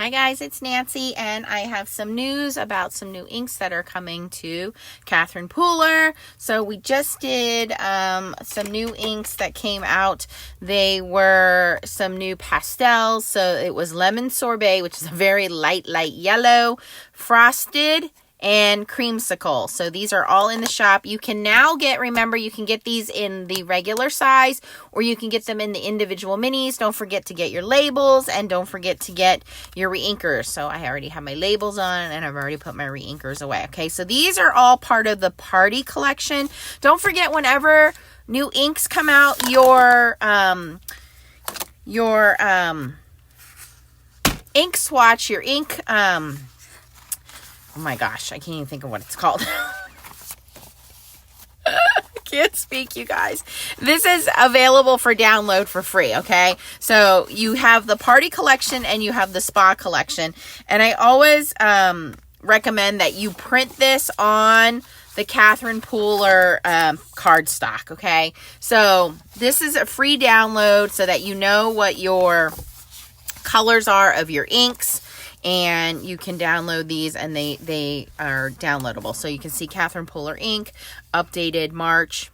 Hi guys, it's Nancy, and I have some news about some new inks that are coming to Catherine Pooler. So we just did some new inks that came out. They were some new pastels. So it was Lemon Sorbet, which is a very light yellow, Frosted, and Creamsicle. So these are all in the shop. You can now remember, you can get these in the regular size, or you can get them in the individual minis. Don't forget to get your labels, and don't forget to get your reinkers. So I already have my labels on, and I've already put my reinkers away. Okay, so these are all part of the party collection. Don't forget, whenever new inks come out, your ink swatch, your ink, oh my gosh, I can't even think of what it's called. I can't speak, you guys. This is available for download for free, okay? So you have the party collection and you have the spa collection. And I always recommend that you print this on the Catherine Pooler cardstock, okay? So this is a free download so that you know what your colors are of your inks. And you can download these, and they are downloadable. So you can see Catherine Pooler ink, updated March.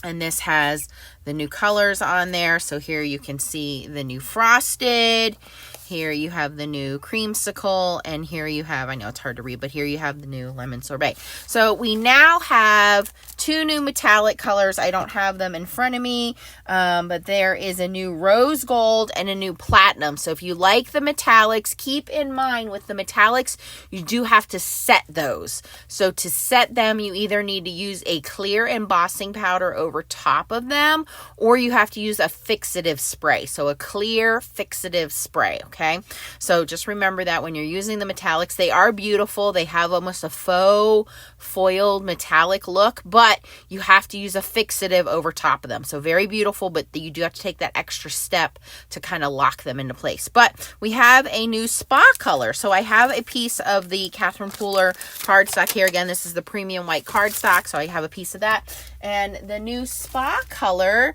And this has the new colors on there. So here you can see the new Frosted. Here you have the new Creamsicle. And here you have, I know it's hard to read, but here you have the new Lemon Sorbet. So we now have two new metallic colors. I don't have them in front of me, but there is a new Rose Gold and a new Platinum. So if you like the metallics, keep in mind with the metallics, you do have to set those. So to set them, you either need to use a clear embossing powder over top of them, or you have to use a fixative spray. So a clear fixative spray, okay? So just remember that when you're using the metallics, they are beautiful. They have almost a faux foiled metallic look, but you have to use a fixative over top of them. So very beautiful, but you do have to take that extra step to kind of lock them into place. But we have a new spa color. So I have a piece of the Catherine Pooler cardstock here. Again, this is the premium white cardstock, so I have a piece of that. And the new spa color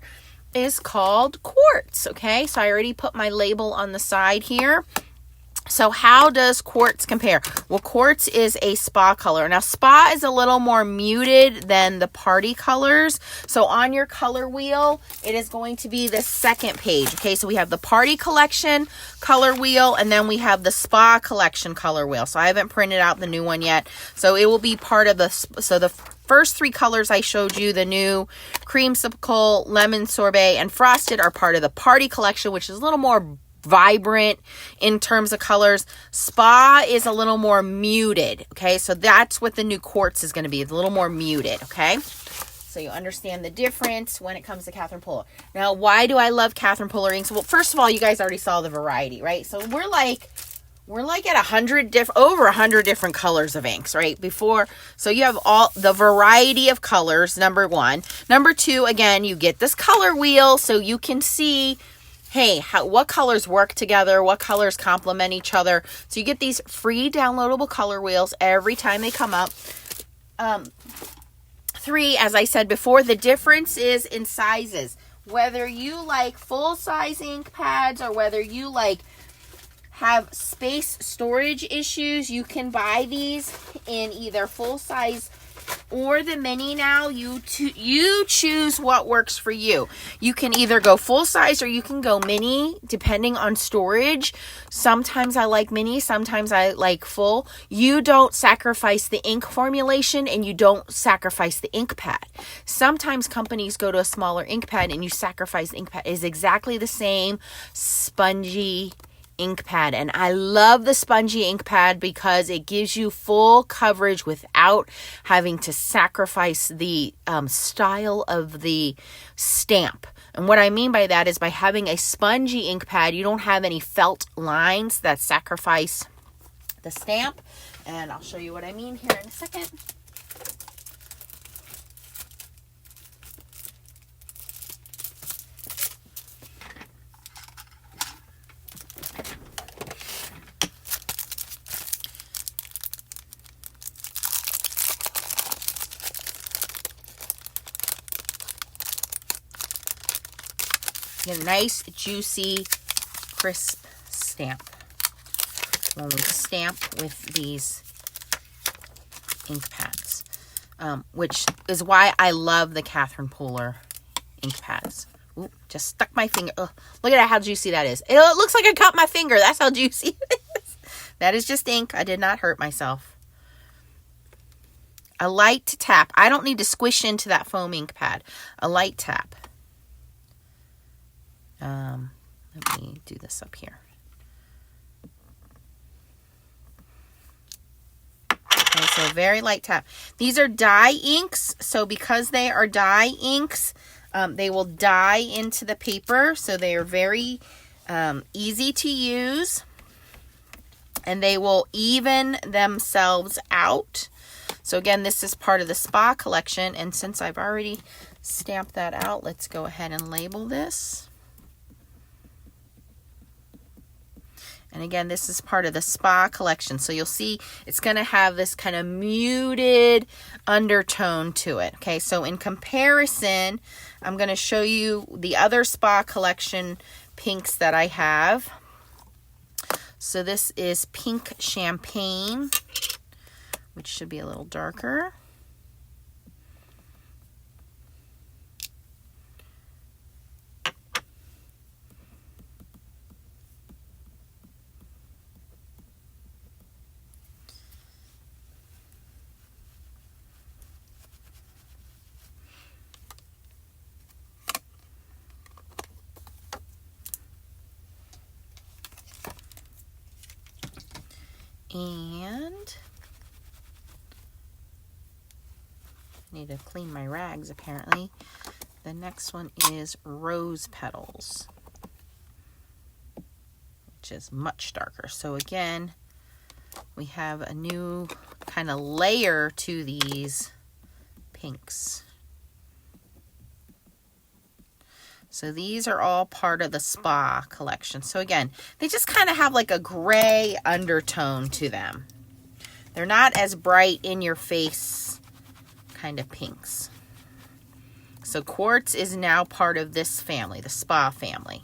is called Quartz, okay? So I already put my label on the side here. So how does Quartz compare? Well, Quartz is a spa color. Now, spa is a little more muted than the party colors. So on your color wheel, it is going to be the second page. Okay, so we have the party collection color wheel, and then we have the spa collection color wheel. So I haven't printed out the new one yet. So it will be part of the, so the first three colors I showed you, the new Creamsicle, Lemon Sorbet, and Frosted, are part of the party collection, which is a little more vibrant in terms of colors. Spa is a little more muted, okay? So that's what the new Quartz is going to be. It's a little more muted, okay? So you understand the difference when it comes to Catherine Pooler. Now, why do I love Catherine Pooler inks? Well, first of all, you guys already saw the variety, right? So we're like at 100 over 100 different colors of inks, right? So you have all the variety of colors, number one. Number two, again, you get this color wheel so you can see, hey, what colors work together, what colors complement each other. So you get these free downloadable color wheels every time they come up. Three, as I said before, the difference is in sizes. Whether you like full-size ink pads or whether you have space storage issues, you can buy these in either full-size or the mini now. You choose what works for you. You can either go full size or you can go mini, depending on storage. Sometimes I like mini, sometimes I like full. You don't sacrifice the ink formulation, and you don't sacrifice the ink pad. Sometimes companies go to a smaller ink pad and you sacrifice the ink pad. It is exactly the same spongy ink pad, and I love the spongy ink pad because it gives you full coverage without having to sacrifice the style of the stamp. And what I mean by that is, by having a spongy ink pad, you don't have any felt lines that sacrifice the stamp. And I'll show you what I mean here in a second. Get a nice, juicy, crisp stamp. when we stamp with these ink pads, which is why I love the Catherine Pooler ink pads. Ooh, just stuck my finger. Ugh, look at how juicy that is. It looks like I cut my finger. That's how juicy it is. That is just ink. I did not hurt myself. A light tap. I don't need to squish into that foam ink pad. A light tap. Let me do this up here. Okay, so a very light tap. These are dye inks. So because they are dye inks, they will dye into the paper. So they are very easy to use. And they will even themselves out. So again, this is part of the Spa collection. And since I've already stamped that out, let's go ahead and label this. And again, this is part of the Spa collection. So you'll see it's going to have this kind of muted undertone to it. Okay, so in comparison, I'm going to show you the other Spa collection pinks that I have. So this is Pink Champagne, which should be a little darker. And I need to clean my rags apparently. The next one is Rose Petals, which is much darker. So again, we have a new kind of layer to these pinks. So these are all part of the Spa collection. So again, they just kind of have like a gray undertone to them. They're not as bright in your face kind of pinks. So Quartz is now part of this family, the Spa family,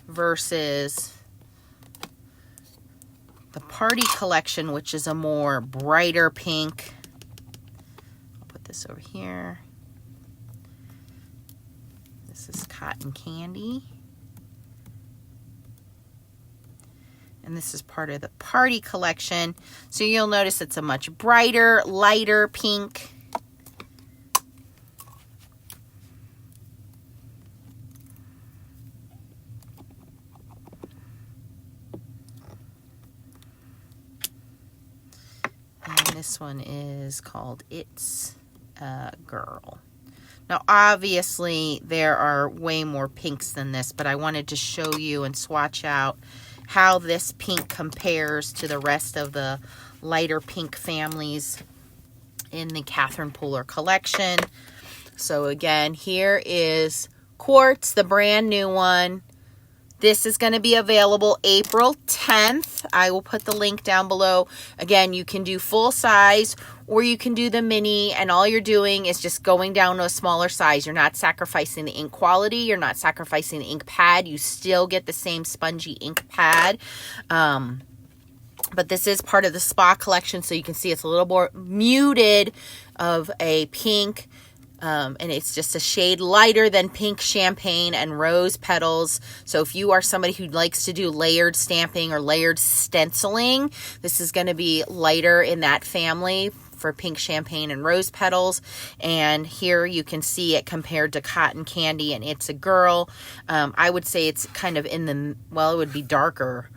versus the Party collection, which is a more brighter pink. I'll put this over here. This is Cotton Candy. And this is part of the Party collection. So you'll notice it's a much brighter, lighter pink. And this one is called It's a Girl. Now, obviously, there are way more pinks than this, but I wanted to show you and swatch out how this pink compares to the rest of the lighter pink families in the Catherine Pooler collection. So again, here is Quartz, the brand new one. This is going to be available April 10th. I will put the link down below. Again, you can do full size or you can do the mini, and all you're doing is just going down to a smaller size. You're not sacrificing the ink quality. You're not sacrificing the ink pad. You still get the same spongy ink pad. But this is part of the Spa collection, so you can see it's a little more muted of a pink. And it's just a shade lighter than Pink Champagne and Rose Petals. So if you are somebody who likes to do layered stamping or layered stenciling, this is going to be lighter in that family for Pink Champagne and Rose Petals. And here you can see it compared to Cotton Candy and It's a Girl. I would say it's kind of in the, well, it would be darker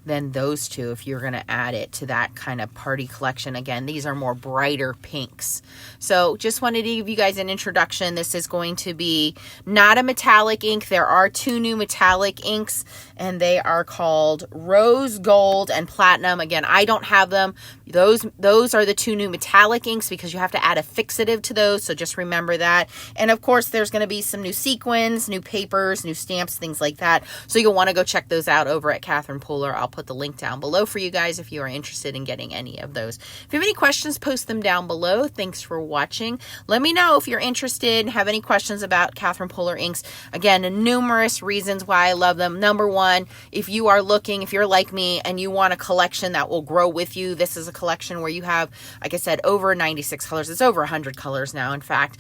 than those two if you're going to add it to that kind of party collection. Again, these are more brighter pinks. So just wanted to give you guys an introduction. This is going to be not a metallic ink. There are two new metallic inks, and they are called Rose Gold and Platinum. Again, I don't have them. Those are the two new metallic inks because you have to add a fixative to those. So just remember that. And of course, there's going to be some new sequins, new papers, new stamps, things like that. So you'll want to go check those out over at Catherine Pooler. I'll put the link down below for you guys if you are interested in getting any of those. If you have any questions, post them down below. Thanks for watching. Let me know if you're interested, have any questions about Catherine Pooler inks. Again, numerous reasons why I love them. Number one, if you are looking, if you're like me and you want a collection that will grow with you, this is a collection where you have, like I said, over 96 colors. It's over 100 colors now, in fact.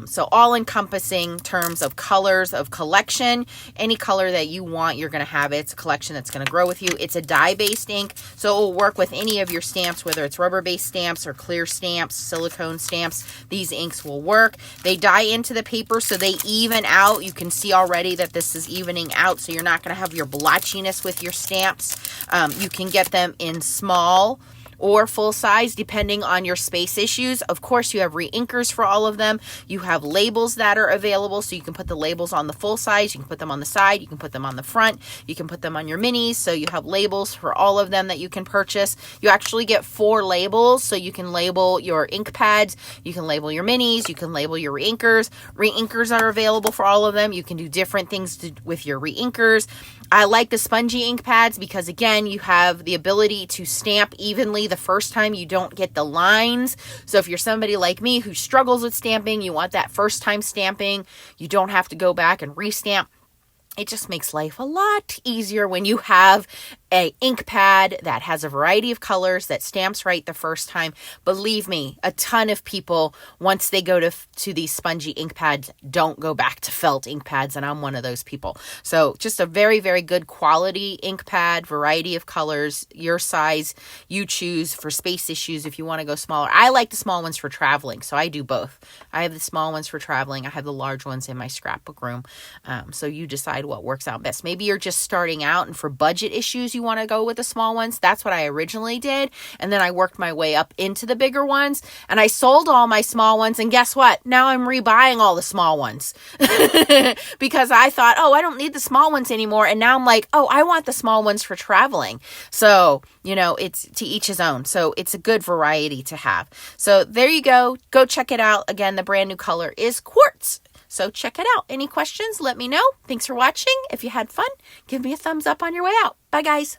So all encompassing terms of colors, of collection, any color that you want, you're going to have it. It's a collection that's going to grow with you. It's a dye-based ink, so it will work with any of your stamps, whether it's rubber-based stamps or clear stamps, silicone stamps. These inks will work. They dye into the paper, so they even out. You can see already that this is evening out, so you're not going to have your blotchiness with your stamps. You can get them in small or full size, depending on your space issues. Of course, you have re-inkers for all of them. You have labels that are available, so you can put the labels on the full size, you can put them on the side, you can put them on the front, you can put them on your minis, so you have labels for all of them that you can purchase. You actually get 4 labels, so you can label your ink pads, you can label your minis, you can label your re-inkers. Re-inkers are available for all of them. You can do different things with your re-inkers. I like the spongy ink pads because, again, you have the ability to stamp evenly the first time. You don't get the lines. So if you're somebody like me who struggles with stamping, you want that first time stamping, you don't have to go back and restamp. It just makes life a lot easier when you have a ink pad that has a variety of colors that stamps right the first time. Believe me, a ton of people, once they go to these spongy ink pads, don't go back to felt ink pads, and I'm one of those people. So just a very, very good quality ink pad, variety of colors, your size, you choose for space issues if you want to go smaller. I like the small ones for traveling, so I do both. I have the small ones for traveling. I have the large ones in my scrapbook room. So you decide what works out best. Maybe you're just starting out, and for budget issues, you want to go with the small ones. That's what I originally did. And then I worked my way up into the bigger ones, and I sold all my small ones. And guess what? Now I'm rebuying all the small ones because I thought, oh, I don't need the small ones anymore. And now I'm like, oh, I want the small ones for traveling. So, it's to each his own. So it's a good variety to have. So there you go. Go check it out. Again, the brand new color is quartz. So check it out. Any questions, let me know. Thanks for watching. If you had fun, give me a thumbs up on your way out. Bye, guys.